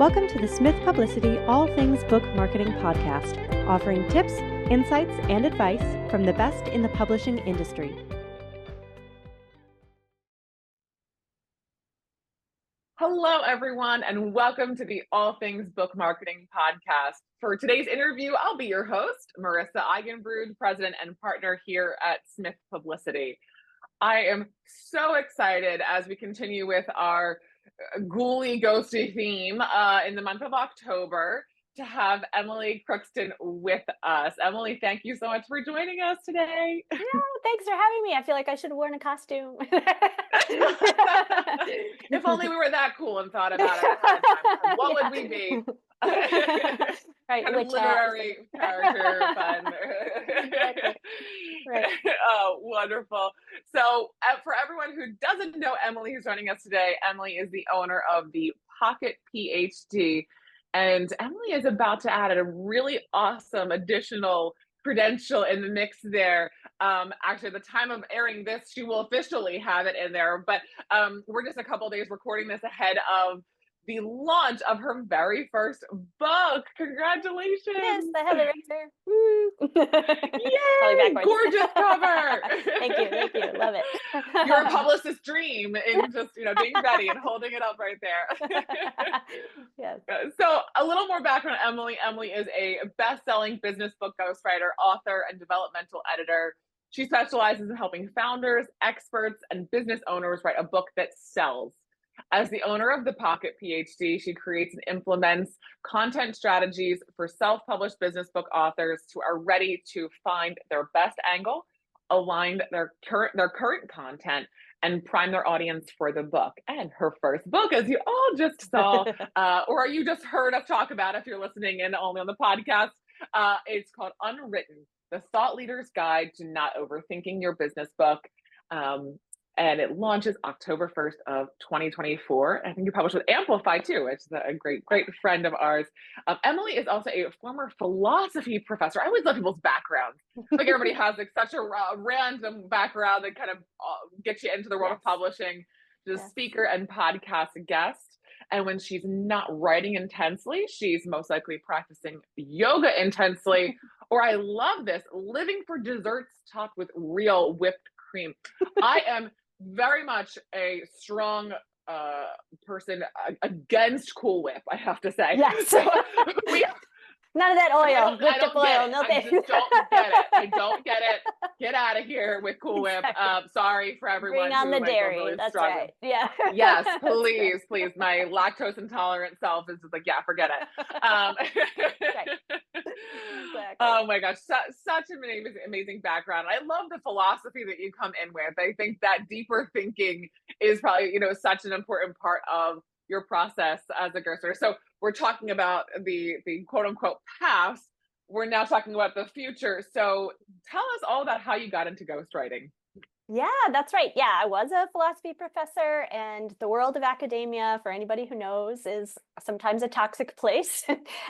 Welcome to the Smith Publicity All Things Book Marketing Podcast, offering tips, insights, and advice from the best in the publishing industry. Hello, everyone, and welcome to the All Things Book Marketing Podcast. For today's interview, I'll be your host, Marissa Eigenbrood, president and partner here at Smith Publicity. I am so excited as we continue with our ghouly, ghosty theme in the month of October to have Emily Crookston with us. Emily, thank you so much for joining us today. No, thanks for having me. I feel like I should have worn a costume. If only we were that cool and thought about it ahead of time. What would we be? Right, kind of literary character fun. Right. Oh, wonderful. So for everyone who doesn't know Emily, who's joining us today, Emily is the owner of the Pocket PhD. And Emily is about to add a really awesome additional credential in the mix there. Actually, at the time of airing this, she will officially have it in there. But we're just a couple of days recording this ahead of the launch of her very first book. Congratulations. Yes, I have it right there. Woo. Yay, gorgeous cover. Thank you. Love it. Your publicist's dream in just, being ready and holding it up right there. Yes. So a little more background on Emily. Emily is a best-selling business book ghostwriter, author, and developmental editor. She specializes in helping founders, experts, and business owners write a book that sells. As the owner of the Pocket PhD, she creates and implements content strategies for self-published business book authors who are ready to find their best angle, align their current content, and prime their audience for the book. And her first book, as you all just saw, or you just heard us talk about if you're listening in only on the podcast, it's called Unwritten, The Thought Leader's Guide to Not Overthinking Your Business Book. And it launches October 1st of 2024. I think you published with Amplify too, which is a great friend of ours. Emily is also a former philosophy professor. I always love people's backgrounds. Like everybody has such a random background that kind of gets you into the world of publishing. She's a speaker and podcast guest. And when she's not writing intensely, she's most likely practicing yoga intensely. Or I love this, living for desserts topped with real whipped cream. I am very much a strong person against Cool Whip, I have to say. Yes. So none of that oil, whipped up oil. No, I just don't get it. I don't get it. Get out of here with Cool Whip. Exactly. Sorry for everyone. Bring on the dairy. Really That's struggle. right. Yeah. Yes, please. My lactose intolerant self is just like, yeah, forget it. Exactly. Oh my gosh, such an amazing background. I love the philosophy that you come in with. I think that deeper thinking is probably, such an important part of your process as a ghostwriter. So we're talking about the quote unquote past. We're now talking about the future. So tell us all about how you got into ghostwriting. Yeah, that's right. Yeah, I was a philosophy professor, and the world of academia, for anybody who knows, is sometimes a toxic place.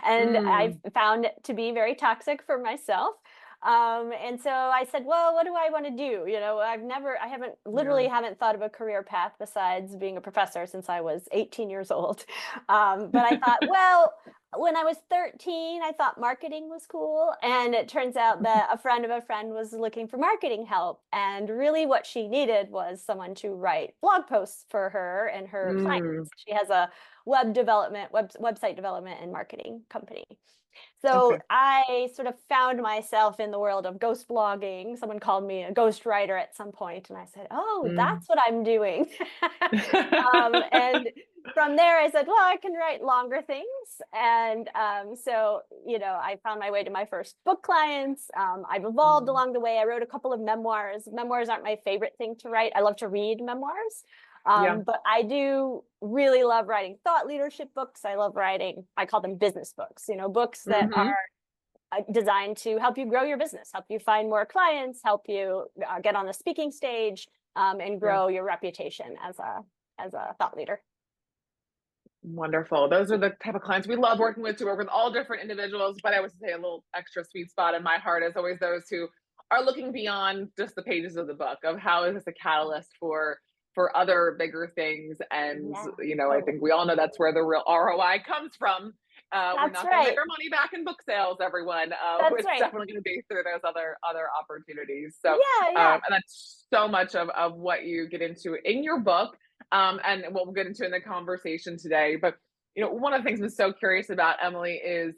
And I've found it to be very toxic for myself. And so I said, well, what do I want to do? I haven't thought of a career path besides being a professor since I was 18 years old. But I thought, well, when I was 13, I thought marketing was cool. And it turns out that a friend of a friend was looking for marketing help. And really what she needed was someone to write blog posts for her and her clients. She has a website development and marketing company. So I sort of found myself in the world of ghost blogging. Someone called me a ghostwriter at some point, and I said, oh, that's what I'm doing. And from there, I said, well, I can write longer things. And so, I found my way to my first book clients. I've evolved along the way. I wrote a couple of memoirs. Memoirs aren't my favorite thing to write. I love to read memoirs. But I do really love writing thought leadership books. I love writing, I call them business books, books that are designed to help you grow your business, help you find more clients, help you get on the speaking stage, and grow your reputation as a thought leader. Wonderful. Those are the type of clients we love working with, to work with all different individuals. But I would say a little extra sweet spot in my heart is always those who are looking beyond just the pages of the book, of how is this a catalyst for for other bigger things. And, Yeah, I think we all know that's where the real ROI comes from. We're that's not going to right. make our money back in book sales, everyone. That's It's right. definitely going to be through those other opportunities. So, Yeah. and that's so much of what you get into in your book, and what we'll get into in the conversation today. But, one of the things I'm so curious about, Emily, is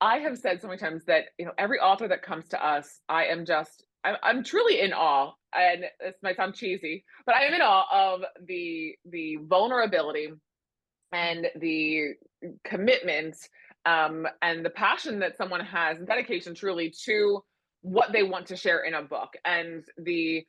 I have said so many times that, every author that comes to us, I'm truly in awe. And this might sound cheesy, but I am in awe of the vulnerability and the commitment, and the passion that someone has, and dedication truly to what they want to share in a book, and the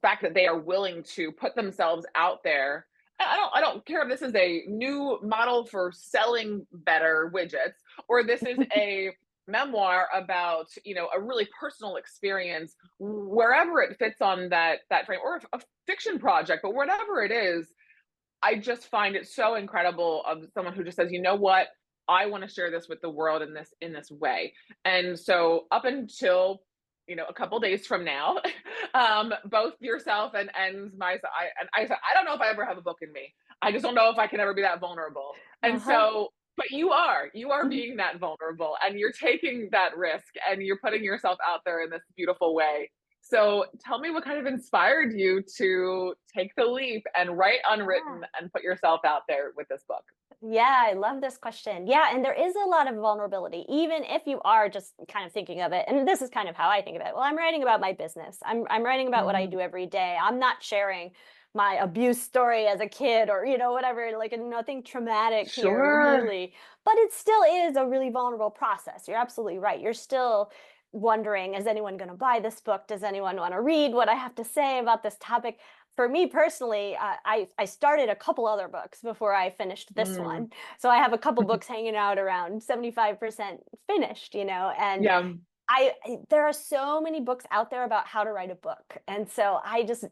fact that they are willing to put themselves out there. I don't care if this is a new model for selling better widgets, or this is a memoir about, a really personal experience, wherever it fits on that frame, or a fiction project, but whatever it is. I just find it so incredible of someone who just says, you know what, I want to share this with the world in this way. And so up until, a couple days from now, both yourself and I said, I don't know if I ever have a book in me. I just don't know if I can ever be that vulnerable. And so, but you are being that vulnerable, and you're taking that risk, and you're putting yourself out there in this beautiful way. So tell me what kind of inspired you to take the leap and write unwritten and put yourself out there with this book? Yeah, I love this question. Yeah, and there is a lot of vulnerability, even if you are just kind of thinking of it. And this is kind of how I think of it. Well, I'm writing about my business. I'm writing about what I do every day. I'm not sharing my abuse story as a kid, or whatever, like nothing traumatic here Sure. really. But it still is a really vulnerable process. You're absolutely right. You're still wondering, is anyone going to buy this book? Does anyone want to read what I have to say about this topic? For me personally, I started a couple other books before I finished this one. So I have a couple books hanging out around 75% finished, and Yeah. there are so many books out there about how to write a book. And so I just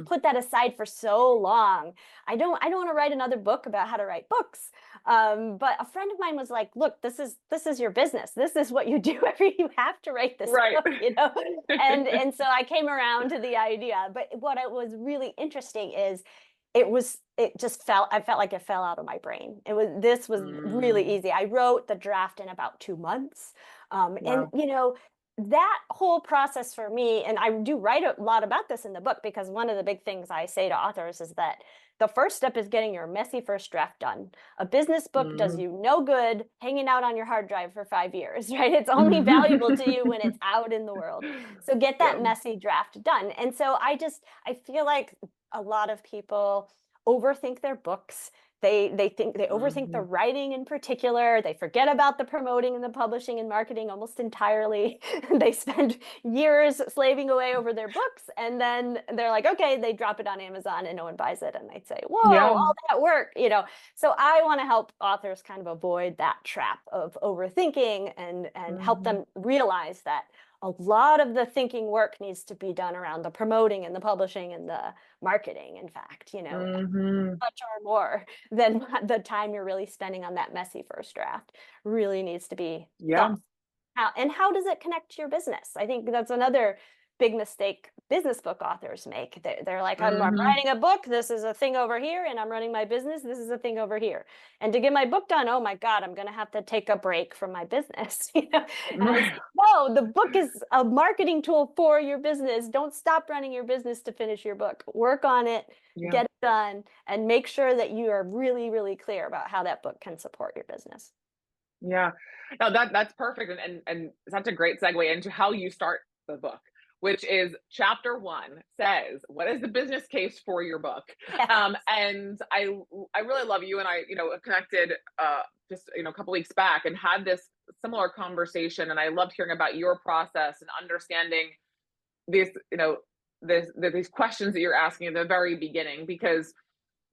put that aside for so long. I don't want to write another book about how to write books. But a friend of mine was like, look, this is your business. This is what you do you have to write this Right. book, And so I came around to the idea. But what was really interesting is I felt like it fell out of my brain. This was really easy. I wrote the draft in about 2 months. Wow. And that whole process for me, and I do write a lot about this in the book, because one of the big things I say to authors is that the first step is getting your messy first draft done. A business book does you no good hanging out on your hard drive for 5 years, right? It's only valuable to you when it's out in the world. So get that messy draft done. And so I feel like a lot of people overthink their books. They overthink the writing in particular. They forget about the promoting and the publishing and marketing almost entirely. They spend years slaving away over their books, and then they're like, okay, they drop it on Amazon and no one buys it, and they'd say, whoa, all that work, So I want to help authors kind of avoid that trap of overthinking, and help them realize that a lot of the thinking work needs to be done around the promoting and the publishing and the marketing, in fact, much or more than the time you're really spending on that messy first draft really needs to be done. How does it connect to your business? I think that's another big mistake business book authors make. They're like, I'm writing a book, this is a thing over here, and I'm running my business, this is a thing over here. And to get my book done, oh my God, I'm going to have to take a break from my business. And I say, no, the book is a marketing tool for your business. Don't stop running your business to finish your book. Work on it, get it done, and make sure that you are really, really clear about how that book can support your business. Yeah. No, that's perfect. And such a great segue into how you start the book, which is chapter 1 says, what is the business case for your book? Yes. And I really love you, and I, connected just, a couple weeks back and had this similar conversation. And I loved hearing about your process and understanding these, these questions that you're asking at the very beginning, because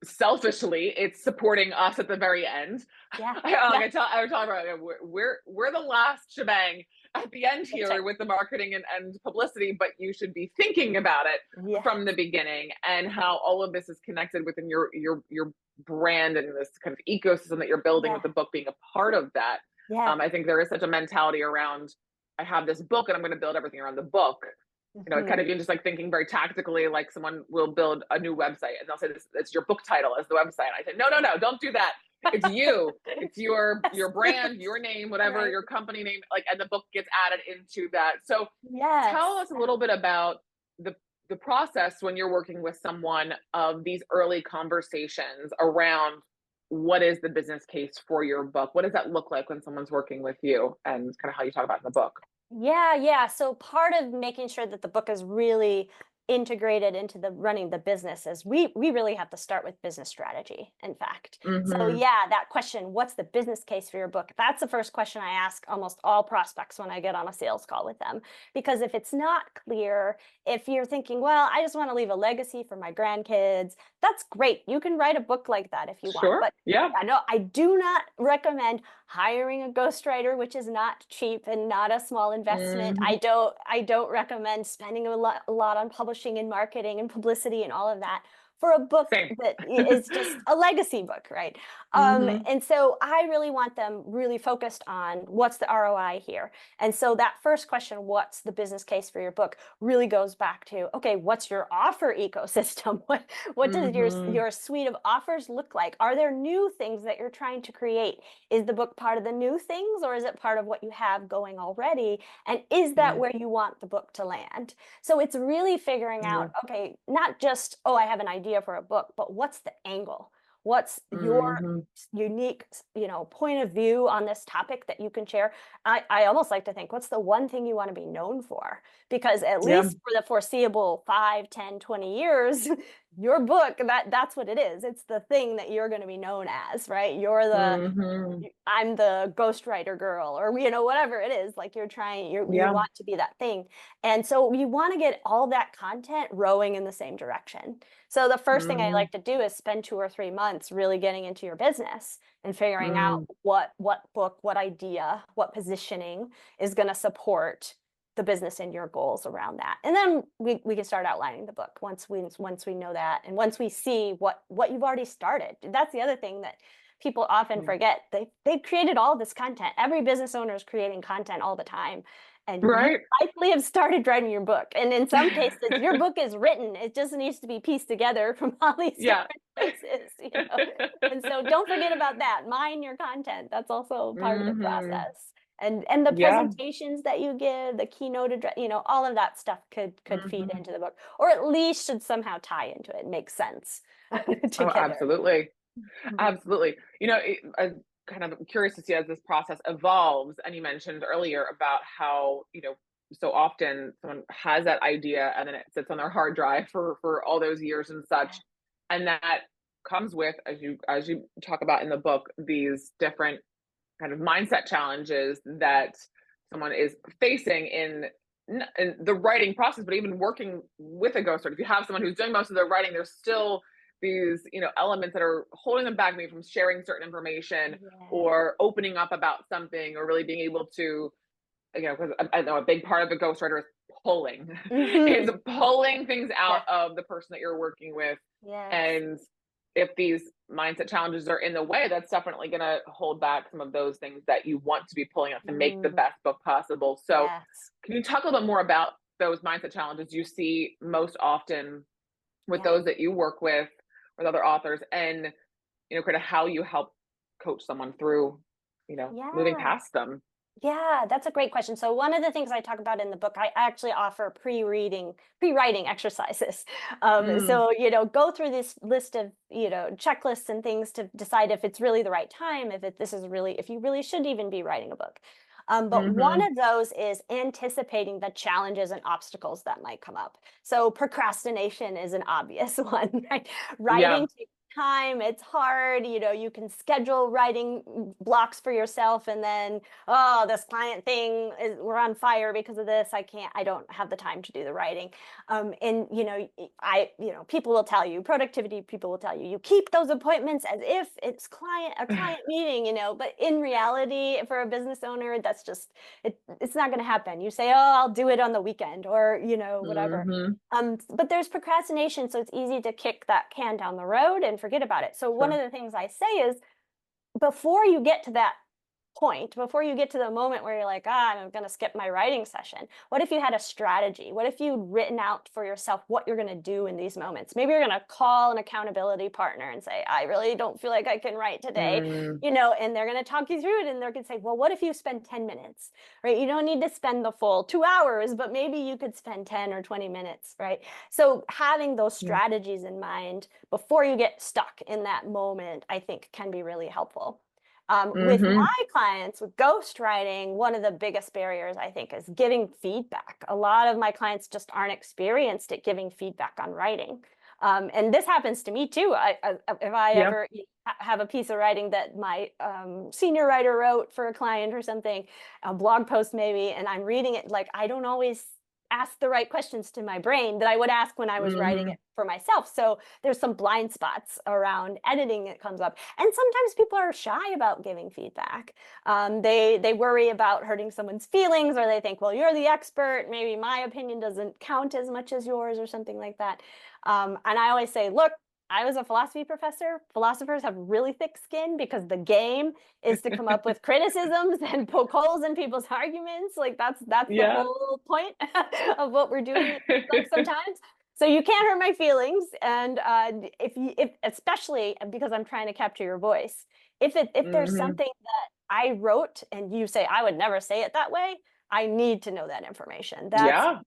selfishly it's supporting us at the very end. I was talking about, we're the last shebang at the end here with the marketing and publicity, but you should be thinking about it from the beginning, and how all of this is connected within your brand and this kind of ecosystem that you're building, with the book being a part of that. I think there is such a mentality around, I have this book and I'm going to build everything around the book. You know, kind of even just like thinking very tactically, like someone will build a new website and they'll say this, it's your book title as the website. I say, no, don't do that. It's you. It's your brand, your name, whatever, your company name, like, and the book gets added into that. So tell us a little bit about the process when you're working with someone of these early conversations around what is the business case for your book? What does that look like when someone's working with you, and kind of how you talk about it in the book? Yeah. So part of making sure that the book is really integrated into the running the business is we really have to start with business strategy, in fact. So yeah, that question, what's the business case for your book? That's the first question I ask almost all prospects when I get on a sales call with them. Because if it's not clear, if you're thinking, well, I just want to leave a legacy for my grandkids, that's great. You can write a book like that if you want. But I do not recommend hiring a ghostwriter, which is not cheap and not a small investment. I don't recommend spending a lot on publishing and marketing and publicity and all of that for a book that is just a legacy book, right? And so I really want them really focused on what's the ROI here. And so that first question, what's the business case for your book, really goes back to, okay, what's your offer ecosystem? What does your suite of offers look like? Are there new things that you're trying to create? Is the book part of the new things, or is it part of what you have going already? And is that where you want the book to land? So it's really figuring out, okay, not just, oh, I have an idea for a book, but what's the angle? What's your unique, point of view on this topic that you can share? I almost like to think, what's the one thing you want to be known for? Because at least for the foreseeable 5, 10, 20 years, your book, that's what it is. It's the thing that you're going to be known as, right? You're the, I'm the ghostwriter girl, or, whatever it is, like you want to be that thing. And so you want to get all that content rowing in the same direction. So the first thing I like to do is spend 2 or 3 months really getting into your business and figuring out what book, what idea, what positioning is going to support the business and your goals around that. And then we can start outlining the book once we know that, and once we see what you've already started. That's the other thing that people often forget. They've created all this content. Every business owner is creating content all the time. And you likely have started writing your book. And in some cases, your book is written. It just needs to be pieced together from all these different places. And so don't forget about that. Mine your content. That's also part of the process. And the presentations that you give, the keynote address, all of that stuff could feed into the book, or at least should somehow tie into it, make sense together. Oh, absolutely. Absolutely. I'm kind of curious to see as this process evolves. And you mentioned earlier about how, so often someone has that idea and then it sits on their hard drive for all those years and such. And that comes with, as you talk about in the book, these different kind of mindset challenges that someone is facing in the writing process, but even working with a ghostwriter. If you have someone who's doing most of their writing, there's still these, elements that are holding them back, maybe from sharing certain information or opening up about something, or really being able to, because I know a big part of a ghostwriter is pulling, is pulling things out of the person that you're working with. And if these mindset challenges are in the way, that's definitely going to hold back some of those things that you want to be pulling out to make the best book possible. So can you talk a little bit more about those mindset challenges you see most often with those that you work with other authors, and, kind of how you help coach someone through, moving past them? Yeah, that's a great question. So one of the things I talk about in the book, I actually offer pre-writing exercises. So, go through this list of, checklists and things to decide if it's really the right time, if you really should even be writing a book. But one of those is anticipating the challenges and obstacles that might come up. So procrastination is an obvious one, right? Writing takes time, it's hard, you can schedule writing blocks for yourself, and then, this client thing we're on fire because of this, I don't have the time to do the writing. And people will tell you, productivity people will tell you, you keep those appointments as if it's a client meeting, but in reality, for a business owner, that's just, it's not going to happen. You say, I'll do it on the weekend, or, whatever. But there's procrastination, so it's easy to kick that can down the road and forget about it. So one of the things I say is, before you get to that point, before you get to the moment where you're like, I'm going to skip my writing session, what if you had a strategy? What if you'd written out for yourself what you're going to do in these moments? Maybe you're going to call an accountability partner and say, I really don't feel like I can write today, and they're going to talk you through it, and they're going to say, well, what if you spend 10 minutes, right? You don't need to spend the full 2 hours, but maybe you could spend 10 or 20 minutes, right? So having those strategies in mind before you get stuck in that moment, I think can be really helpful. With my clients, with ghostwriting, one of the biggest barriers, I think, is giving feedback. A lot of my clients just aren't experienced at giving feedback on writing. And this happens to me too. If I ever have a piece of writing that my senior writer wrote for a client or something, a blog post maybe, and I'm reading it, like, I don't always ask the right questions to my brain that I would ask when I was writing it for myself. So there's some blind spots around editing that comes up. And sometimes people are shy about giving feedback. They worry about hurting someone's feelings, or they think, well, you're the expert, maybe my opinion doesn't count as much as yours, or something like that. And I always say, look, I was a philosophy professor. Philosophers have really thick skin because the game is to come up with criticisms and poke holes in people's arguments. Like that's the whole point of what we're doing sometimes. So you can't hurt my feelings. And if especially because I'm trying to capture your voice, if there's something that I wrote and you say I would never say it that way, I need to know that information. That's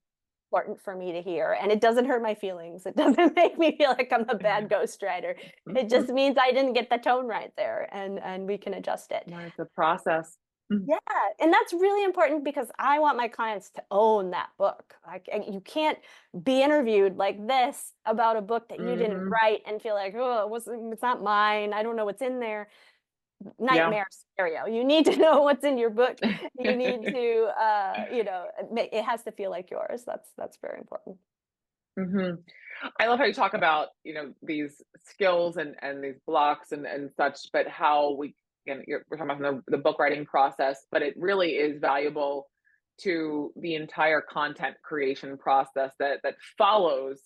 important for me to hear, and it doesn't hurt my feelings. It doesn't make me feel like I'm a bad ghostwriter. It just means I didn't get the tone right there, and we can adjust it. It's a process. Yeah, and that's really important because I want my clients to own that book. Like, you can't be interviewed like this about a book that you didn't write and feel like, oh, it's not mine, I don't know what's in there. Nightmare scenario. You need to know what's in your book. You need to, it has to feel like yours. That's very important. I love how you talk about, these skills and these blocks and such, but how we're talking about the book writing process, but it really is valuable to the entire content creation process that follows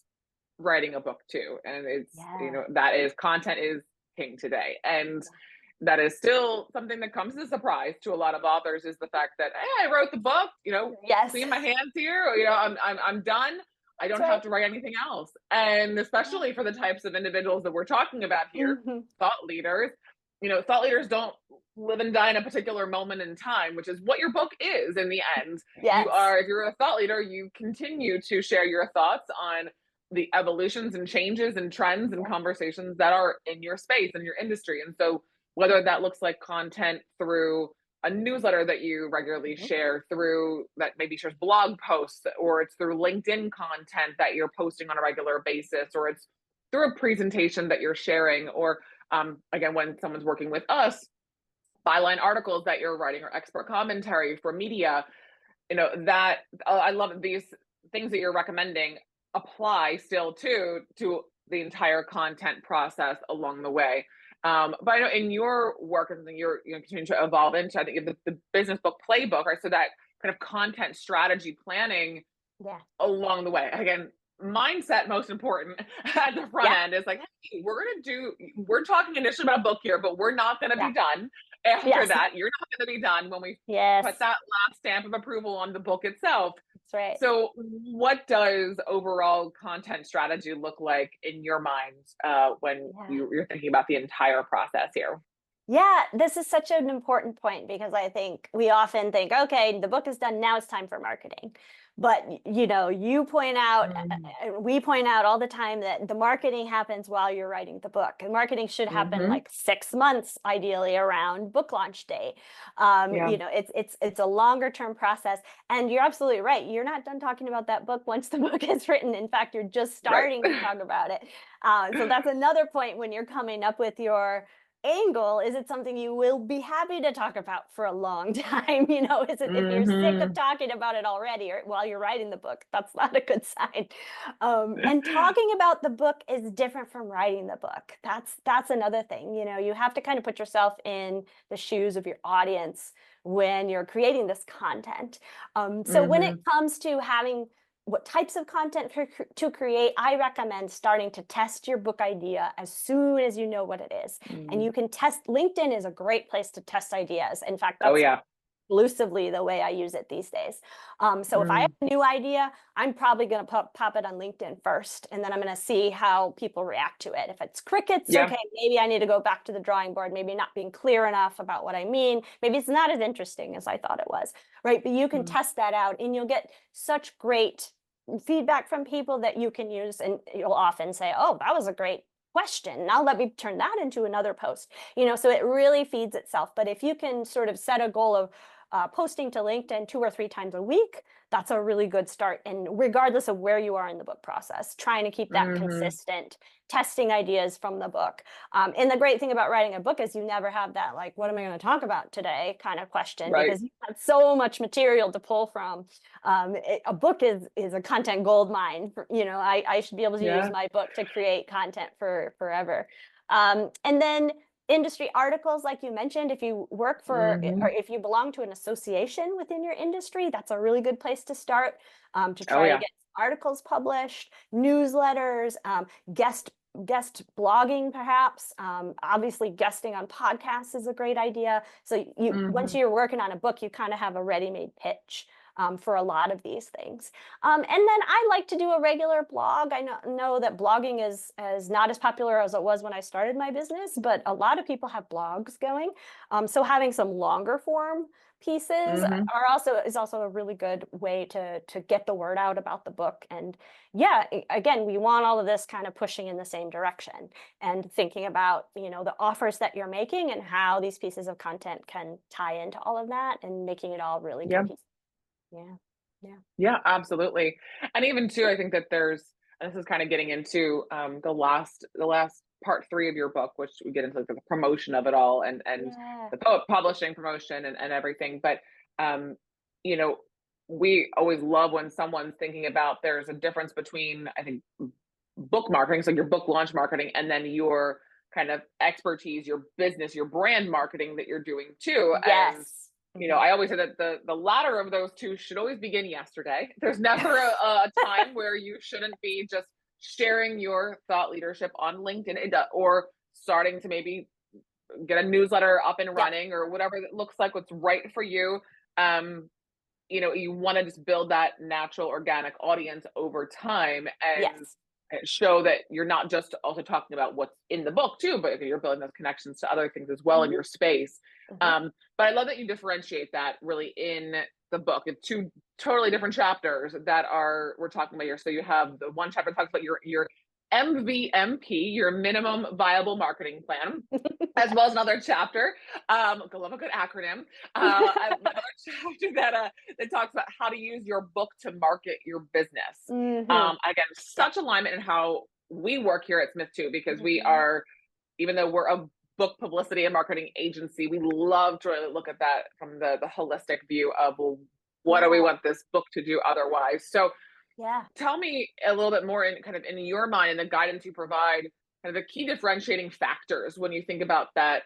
writing a book too. And it's, that is, content is king today. And that is still something that comes as a surprise to a lot of authors, is the fact that, hey, I wrote the book, see my hands here, I'm done. I don't have to write anything else. And especially for the types of individuals that we're talking about here, thought leaders, thought leaders don't live and die in a particular moment in time, which is what your book is in the end. If you're a thought leader, you continue to share your thoughts on the evolutions and changes and trends and conversations that are in your space and your industry. And so whether that looks like content through a newsletter that you regularly share, through that maybe shares blog posts, or it's through LinkedIn content that you're posting on a regular basis, or it's through a presentation that you're sharing, or again, when someone's working with us, byline articles that you're writing, or expert commentary for media, that I love these things that you're recommending apply still to the entire content process along the way. But I know in your work and you're continuing to evolve into, I think, the business book playbook, right? So that kind of content strategy planning along the way. Again, mindset most important at the front end is like, hey, we're talking initially about a book here, but we're not going to be done after that. You're not going to be done when we put that last stamp of approval on the book itself. That's right. So what does overall content strategy look like in your mind when you're thinking about the entire process here? Yeah, this is such an important point, because I think we often think, okay, the book is done, now it's time for marketing. But, you point out, we point out all the time that the marketing happens while you're writing the book. And marketing should happen like 6 months, ideally, around book launch day. It's a longer term process. And you're absolutely right. You're not done talking about that book once the book is written. In fact, you're just starting to talk about it. So that's another point when you're coming up with your angle. Is it something you will be happy to talk about for a long time? Is it, if you're sick of talking about it already, or while you're writing the book, that's not a good sign. And talking about the book is different from writing the book. That's another thing. You have to kind of put yourself in the shoes of your audience when you're creating this content. So when it comes to having what types of content to create, I recommend starting to test your book idea as soon as you know what it is. And you can test, LinkedIn is a great place to test ideas. In fact, that's exclusively the way I use it these days. So if I have a new idea, I'm probably going to pop it on LinkedIn first, and then I'm going to see how people react to it. If it's crickets, okay, maybe I need to go back to the drawing board, maybe not being clear enough about what I mean. Maybe it's not as interesting as I thought it was, right? But you can test that out, and you'll get such great feedback from people that you can use, and you'll often say, oh, that was a great question. Now let me turn that into another post. So it really feeds itself. But if you can sort of set a goal of posting to LinkedIn 2 or 3 times a week, that's a really good start. And regardless of where you are in the book process, trying to keep that consistent, testing ideas from the book. And the great thing about writing a book is you never have that, like, what am I going to talk about today kind of question, because you have so much material to pull from. A book is a content gold mine. I should be able to use my book to create content for forever. And then industry articles, like you mentioned, if you work for, or if you belong to an association within your industry, that's a really good place to start, to try to get articles published, newsletters, guest blogging, perhaps. Obviously, guesting on podcasts is a great idea. So once you're working on a book, you kind of have a ready-made pitch for a lot of these things. And then I like to do a regular blog. I know that blogging is not as popular as it was when I started my business, but a lot of people have blogs going. So having some longer form pieces is also a really good way to get the word out about the book. And again, we want all of this kind of pushing in the same direction and thinking about, the offers that you're making and how these pieces of content can tie into all of that and making it all really cohesive. Yeah, absolutely. And even too, I think that and this is kind of getting into the last part 3 of your book, which we get into the promotion of it all and the publishing promotion and everything. But we always love when someone's thinking about, there's a difference between, I think, book marketing, so your book launch marketing, and then your kind of expertise, your business, your brand marketing that you're doing too. And I always say that the latter of those two should always begin yesterday. There's never a time where you shouldn't be just sharing your thought leadership on LinkedIn, or starting to maybe get a newsletter up and running, or whatever it looks like, what's right for you. You want to just build that natural, organic audience over time, and show that you're not just also talking about what's in the book too, but you're building those connections to other things as well in your space. But I love that you differentiate that really in the book. It's 2 totally different chapters that we're talking about here. So you have the one chapter that talks about your MVMP, your minimum viable marketing plan, as well as another chapter. I love a good acronym. Another chapter that talks about how to use your book to market your business. Again, such alignment in how we work here at Smith too, because we are, even though we're a book publicity and marketing agency, we love to really look at that from the holistic view of, well, what do we want this book to do otherwise? So tell me a little bit more in your mind, and the guidance you provide, kind of the key differentiating factors when you think about that,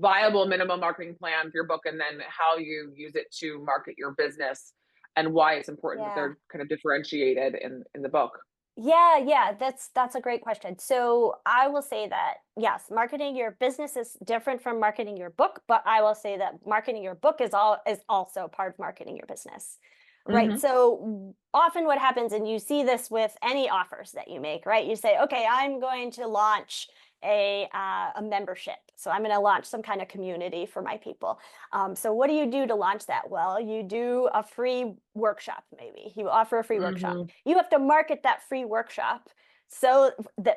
viable minimum marketing plan for your book, and then how you use it to market your business, and why it's important that they're kind of differentiated in the book. That's a great question. So I will say that, yes, marketing your business is different from marketing your book, but I will say that marketing your book is also part of marketing your business. Right. So often what happens, and you see this with any offers that you make, right? You say, okay, I'm going to launch a membership. So I'm going to launch some kind of community for my people. So what do you do to launch that? Well, you do a free workshop, maybe. You offer a free workshop. You have to market that free workshop,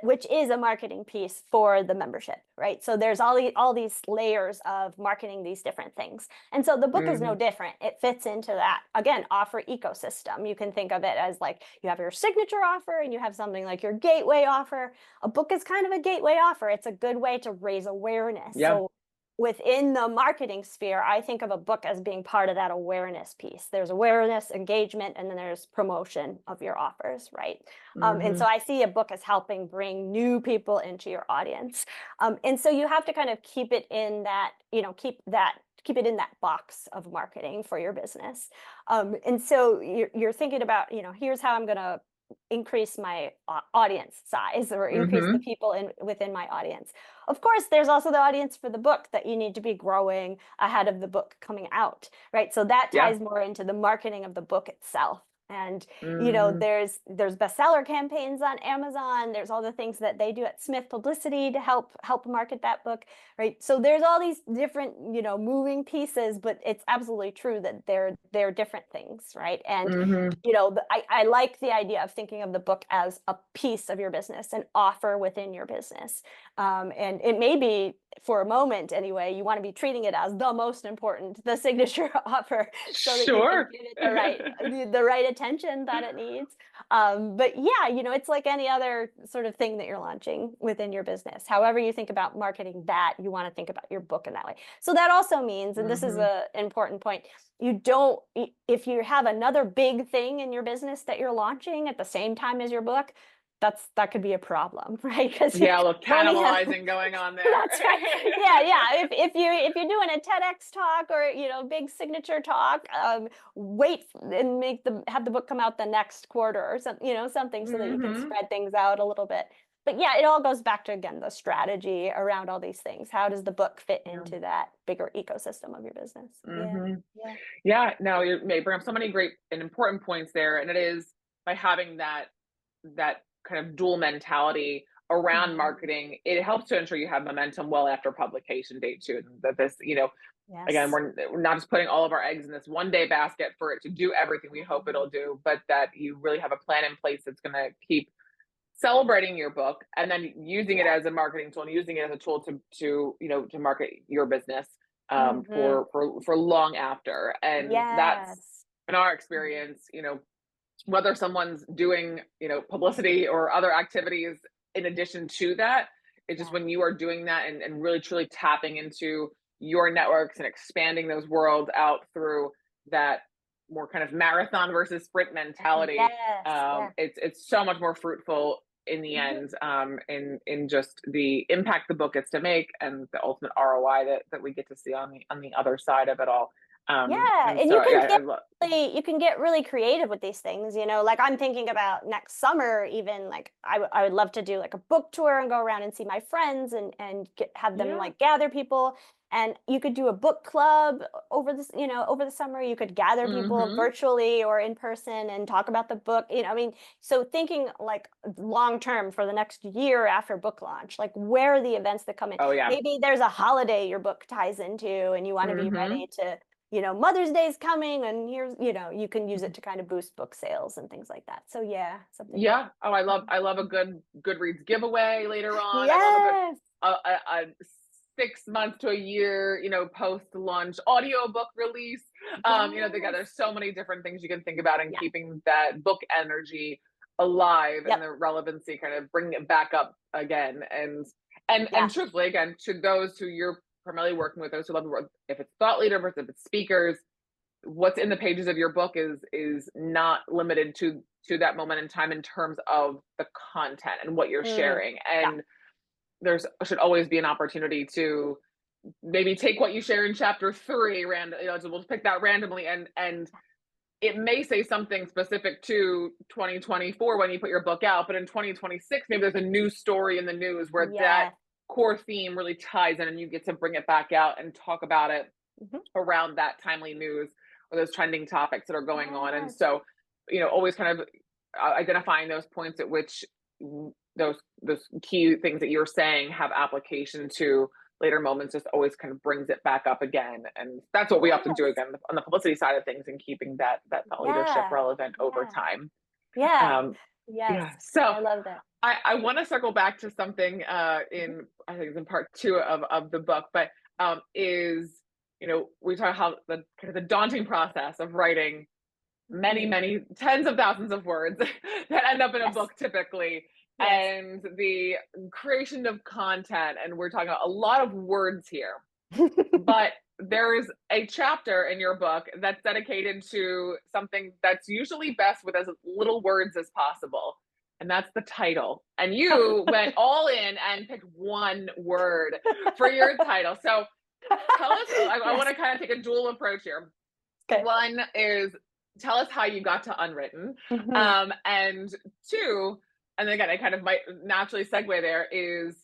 which is a marketing piece for the membership, right? So there's all these layers of marketing these different things. And so the book is no different. It fits into that, again, offer ecosystem. You can think of it as like you have your signature offer and you have something like your gateway offer. A book is kind of a gateway offer. It's a good way to raise awareness. So within the marketing sphere, I think of a book as being part of that awareness piece. There's awareness, engagement, and then there's promotion of your offers, right? And so I see a book as helping bring new people into your audience. And so you have to kind of keep it in that, keep that keep it in that box of marketing for your business. And so you're thinking about, here's how I'm going to increase my audience size or increase the people within my audience. Of course, there's also the audience for the book that you need to be growing ahead of the book coming out, right? So that ties more into the marketing of the book itself. And there's bestseller campaigns on Amazon. There's all the things that they do at Smith Publicity to help market that book, right? So there's all these different moving pieces, but it's absolutely true that they're different things, right? And I like the idea of thinking of the book as a piece of your business, an offer within your business, and it may be, for a moment anyway, you want to be treating it as the most important, the signature offer, so that you can give it the right attention that it needs. But it's like any other sort of thing that you're launching within your business. However you think about marketing that, you want to think about your book in that way. So that also means, and this is an important point, if you have another big thing in your business that you're launching at the same time as your book, that could be a problem, right? Because cannibalizing going on there. That's right. Yeah. If you're doing a TEDx talk or big signature talk, wait and have the book come out the next quarter or something so that you can spread things out a little bit. But yeah, it all goes back to, again, the strategy around all these things. How does the book fit into that bigger ecosystem of your business? No, you may bring up so many great and important points there, and it is by having that kind of dual mentality around marketing, it helps to ensure you have momentum well after publication date too. That this, again, we're not just putting all of our eggs in this one day basket for it to do everything we hope it'll do, but that you really have a plan in place that's going to keep celebrating your book and then using it as a marketing tool and using it as a tool to market your business for long after. And that's, in our experience, whether someone's doing, publicity or other activities in addition to that, it's just when you are doing that and really truly tapping into your networks and expanding those worlds out through that more kind of marathon versus sprint mentality, it's so much more fruitful in the end, in just the impact the book gets to make and the ultimate ROI that we get to see on the other side of it all. And so, you can get really creative with these things, like I'm thinking about next summer, even like I would love to do like a book tour and go around and see my friends and have them like gather people. And you could do a book club over the summer. You could gather people virtually or in person and talk about the book. So thinking like long term for the next year after book launch, like where are the events that come in? Maybe there's a holiday your book ties into and you want to be ready to, Mother's Day is coming and here's, you can use it to kind of boost book sales and things like that. So something. Yeah. Oh, I love a good Goodreads giveaway later on. Yes. I love a 6 months to a year, post-launch audiobook release. There's so many different things you can think about in keeping that book energy alive and the relevancy, kind of bringing it back up again. And truthfully, again, to those who you're primarily working with, those who love the work, if it's thought leaders, if it's speakers, what's in the pages of your book is not limited to that moment in time in terms of the content and what you're sharing. And there's should always be an opportunity to maybe take what you share in chapter 3 so we'll pick that randomly and it may say something specific to 2024 when you put your book out, but in 2026 maybe there's a new story in the news where that core theme really ties in and you get to bring it back out and talk about it around that timely news or those trending topics that are going on. And so always kind of identifying those points at which those key things that you're saying have application to later moments just always kind of brings it back up again. And that's what we often do again on the publicity side of things and keeping that leadership relevant over time. So I love that. I want to circle back to something I think it's in part 2 of the book, but we talk how the kind of the daunting process of writing many tens of thousands of words that end up in a book typically. And the creation of content, and we're talking about a lot of words here, but there's a chapter in your book that's dedicated to something that's usually best with as little words as possible, and that's the title. And you went all in and picked one word for your title. So Tell us, I want to kind of take a dual approach here. Okay. One is tell us how you got to Unwritten. And two, and again, I kind of might naturally segue there, is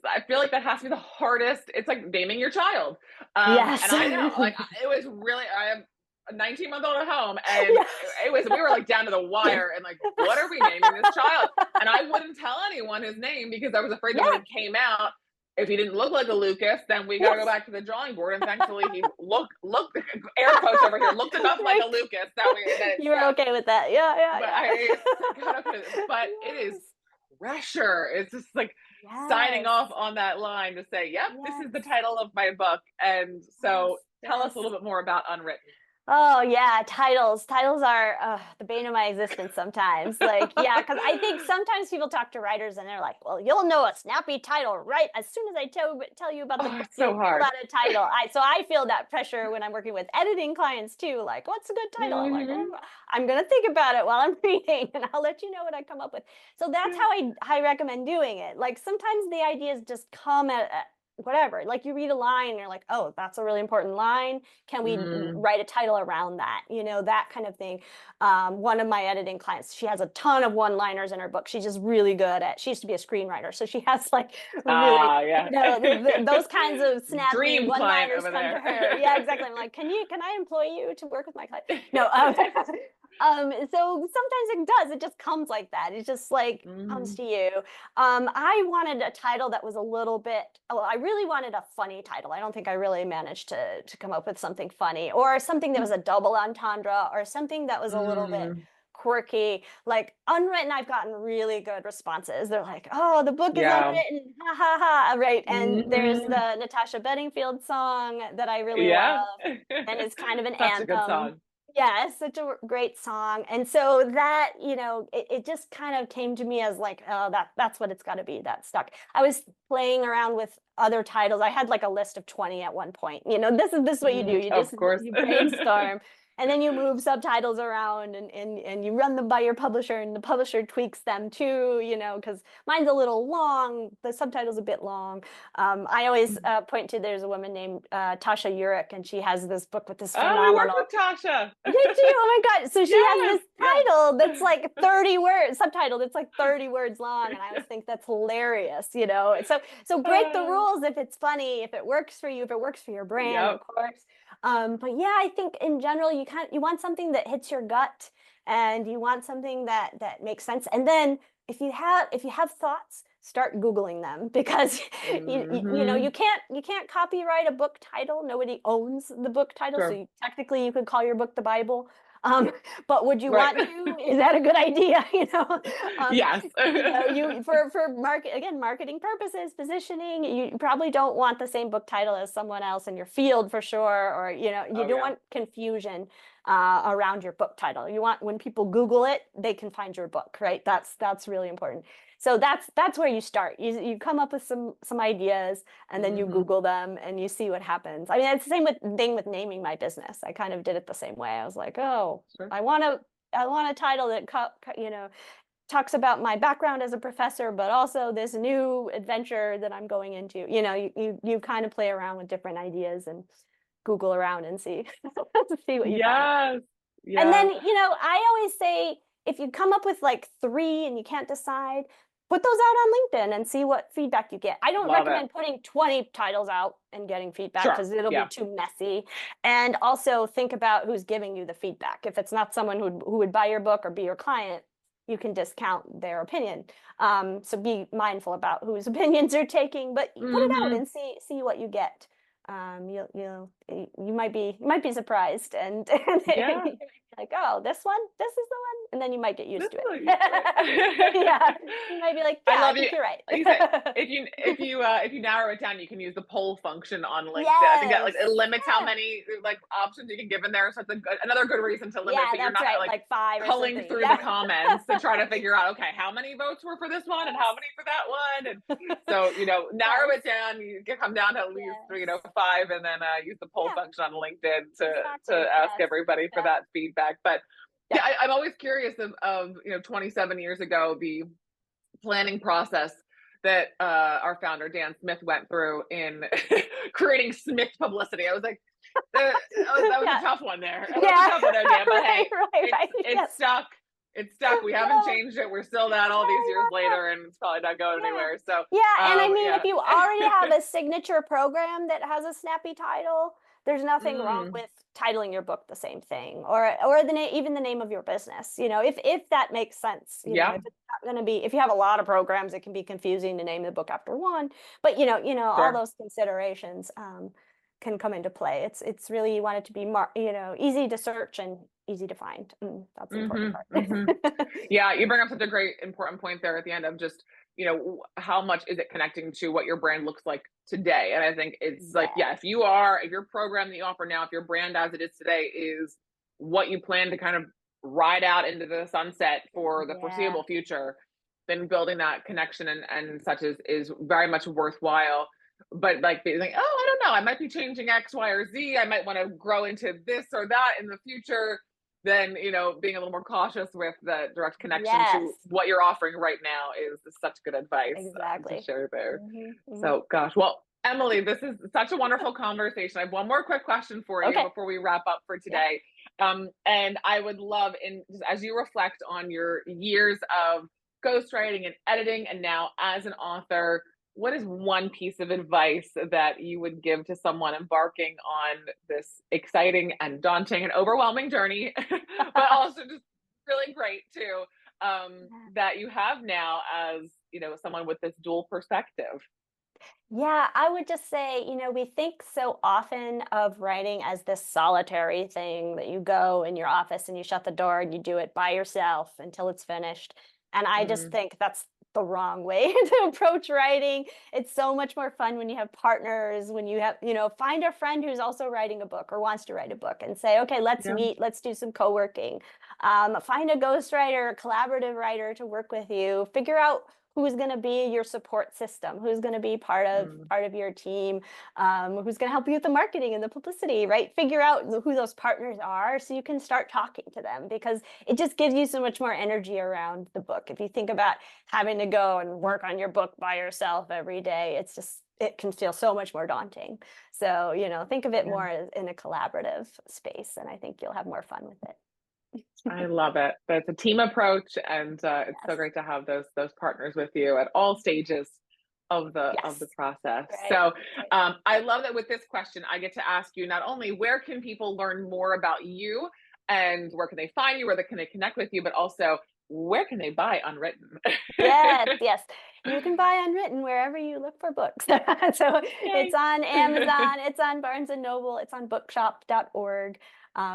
I feel like that has to be the hardest. It's like naming your child. Yes. And I know, like, it was really, I am a 19-month-old at home, and we were like down to the wire, and like, what are we naming this child? And I wouldn't tell anyone his name because I was afraid that when it came out, if he didn't look like a Lucas, then we got to go back to the drawing board. And thankfully, he looked air quotes over here, looked enough like a Lucas that you were okay with that. But it is pressure. It's just like signing off on that line to say, yep, this is the title of my book. And so tell us a little bit more about Unwritten. Oh yeah, titles are the bane of my existence sometimes. Like, because I think sometimes people talk to writers and they're like, well, you'll know a snappy title right as soon as I tell you about the book. It's so hard. About a title. So I feel that pressure when I'm working with editing clients too. Like, what's a good title? I'm like, I'm gonna think about it while I'm reading, and I'll let you know what I come up with. So that's how I recommend doing it. Like, sometimes the ideas just come at whatever, like you read a line and you're like, oh, that's a really important line. Can we write a title around that? That kind of thing. One of my editing clients, she has a ton of one-liners in her book. She's just really good she used to be a screenwriter. So she has like really, those kinds of snappy dream one-liners come to her. Yeah, exactly. I'm like, can I employ you to work with my client? No. So sometimes it just comes like that. It just like comes to you. I wanted a title that was a little bit, I really wanted a funny title. I don't think I really managed to come up with something funny, or something that was a double entendre, or something that was a little bit quirky. Like Unwritten, I've gotten really good responses. They're like, oh, the book is unwritten, ha ha ha, right? And there's the Natasha Bedingfield song that I really love, and it's kind of an anthem. A good song. Yeah, it's such a great song. And so that, it just kind of came to me as like, oh, that's what it's got to be. That stuck. I was playing around with other titles. I had like a list of 20 at one point. This is what you do. You brainstorm. And then you move subtitles around and you run them by your publisher, and the publisher tweaks them too, because mine's a little long. The subtitle's a bit long. I always point to, there's a woman named Tasha Urich, and she has this book with this phenomenal... Oh, I work with Tasha. Did you? Oh my God. So she has this title that's like 30 words, subtitle that's like 30 words long. And I always think that's hilarious, So break the rules if it's funny, if it works for you, if it works for your brand, of course. But yeah, I think in general, you want something that hits your gut, and you want something that makes sense. And then if you have thoughts, start Googling them, because you can't copyright a book title. Nobody owns the book title. Sure. So technically you could call your book the Bible. But would you want to? Is that a good idea? Yes. For marketing purposes, positioning, you probably don't want the same book title as someone else in your field, for sure. Or you don't want confusion around your book title. You want, when people Google it, they can find your book, right? That's really important. So that's where you start. You come up with some ideas, and then you Google them and you see what happens. I mean, it's the same thing with naming my business. I kind of did it the same way. I was like, oh, sure. I want a title that talks about my background as a professor, but also this new adventure that I'm going into. You kind of play around with different ideas and Google around and see what you find. Yes. And then I always say, if you come up with like 3 and you can't decide, put those out on LinkedIn and see what feedback you get. I don't recommend putting 20 titles out and getting feedback, because it'll be too messy. And also think about who's giving you the feedback. If it's not someone who would buy your book or be your client, you can discount their opinion. So be mindful about whose opinions you're taking, but put it out and see what you get. You might be surprised and like, oh, this is the one, and then you might get used to it. Yeah, you might be like, yeah, I think you're right. If you narrow it down, you can use the poll function on LinkedIn. I think that it limits how many options you can give in there. So it's another good reason to limit. So you're not like 5 culling through the comments to try to figure out, okay, how many votes were for this one and how many for that one, and so narrow it down. You can come down to at least 5, and then use the poll function on LinkedIn to ask everybody for that feedback. But I'm always curious of 27 years ago, the planning process that our founder, Dan Smith, went through in creating Smith Publicity. I was like, that was a tough one there. That was a tough one there, Dan, but hey, it's stuck. It's stuck. We haven't changed it. We're still that all these years later, and it's probably not going anywhere. So and I mean, if you already have a signature program that has a snappy title, there's nothing wrong with titling your book the same thing, or even the name of your business. You know, if that makes sense. You know, if it's not going to be, if you have a lot of programs, it can be confusing to name the book after one. But all those considerations can come into play. It's really, you want it to be easy to search and easy to find. And that's the important part. Yeah, you bring up such a great important point there at the end of just, how much is it connecting to what your brand looks like today? And I think it's like, if your program that you offer now, if your brand as it is today is what you plan to kind of ride out into the sunset for the foreseeable future, then building that connection and such is very much worthwhile. But like being like, oh, I don't know, I might be changing X, Y, or Z. I might want to grow into this or that in the future. Then, being a little more cautious with the direct connection to what you're offering right now is such good advice to share there. So, gosh, well, Emily, this is such a wonderful conversation. I have one more quick question for you before we wrap up for today. And I would love, as you reflect on your years of ghostwriting and editing, and now as an author, what is one piece of advice that you would give to someone embarking on this exciting and daunting and overwhelming journey, but also just really great too, that you have now as, someone with this dual perspective? Yeah, I would just say, we think so often of writing as this solitary thing that you go in your office and you shut the door and you do it by yourself until it's finished. And I just think that's the wrong way to approach writing. It's so much more fun when you have partners, when you have, find a friend who's also writing a book or wants to write a book and say, okay, let's meet, let's do some co-working. Find a ghostwriter, a collaborative writer to work with you. Figure out who's going to be your support system, who's going to be part of your team, who's going to help you with the marketing and the publicity, right? Figure out who those partners are so you can start talking to them, because it just gives you so much more energy around the book. If you think about having to go and work on your book by yourself every day, it can feel so much more daunting. So, think of it more as in a collaborative space, and I think you'll have more fun with it. I love it. It's a team approach, and it's so great to have those partners with you at all stages of the process. Right. So I love that with this question, I get to ask you not only where can people learn more about you and where can they find you, where can they connect with you, but also where can they buy Unwritten? Yes. You can buy Unwritten wherever you look for books. So it's on Amazon, it's on Barnes & Noble, it's on bookshop.org.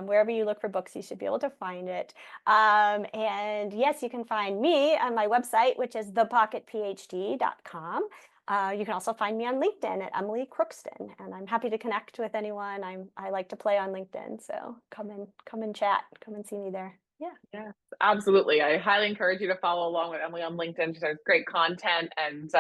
Wherever you look for books, you should be able to find it. And yes, you can find me on my website, which is thepocketphd.com. You can also find me on LinkedIn at Emily Crookston, and I'm happy to connect with anyone. I like to play on LinkedIn, so come and chat, come and see me there. Yes, absolutely. I highly encourage you to follow along with Emily on LinkedIn. She has great content and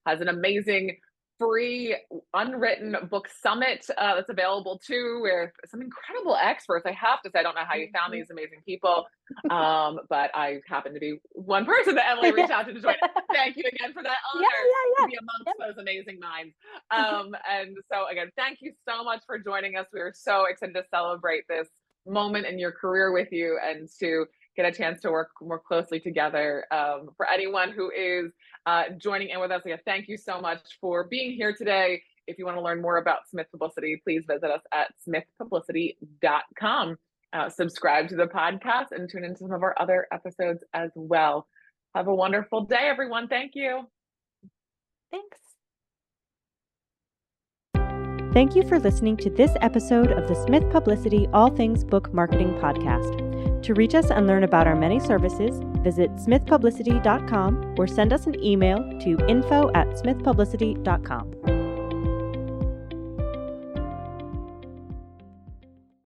has an amazing free Unwritten book summit that's available too, with some incredible experts. I have to say, I don't know how you found these amazing people, but I happen to be one person that Emily reached out to join. Thank you again for that honor to be amongst those amazing minds. And so again, thank you so much for joining us. We are so excited to celebrate this moment in your career with you and to get a chance to work more closely together. For anyone who is joining in with us, thank you so much for being here today. If you want to learn more about Smith Publicity, please visit us at smithpublicity.com. Subscribe to the podcast and tune into some of our other episodes as well. Have a wonderful day, everyone. Thank you. Thanks. Thank you for listening to this episode of the Smith Publicity All Things Book Marketing Podcast. To reach us and learn about our many services, visit smithpublicity.com or send us an email to info@smithpublicity.com.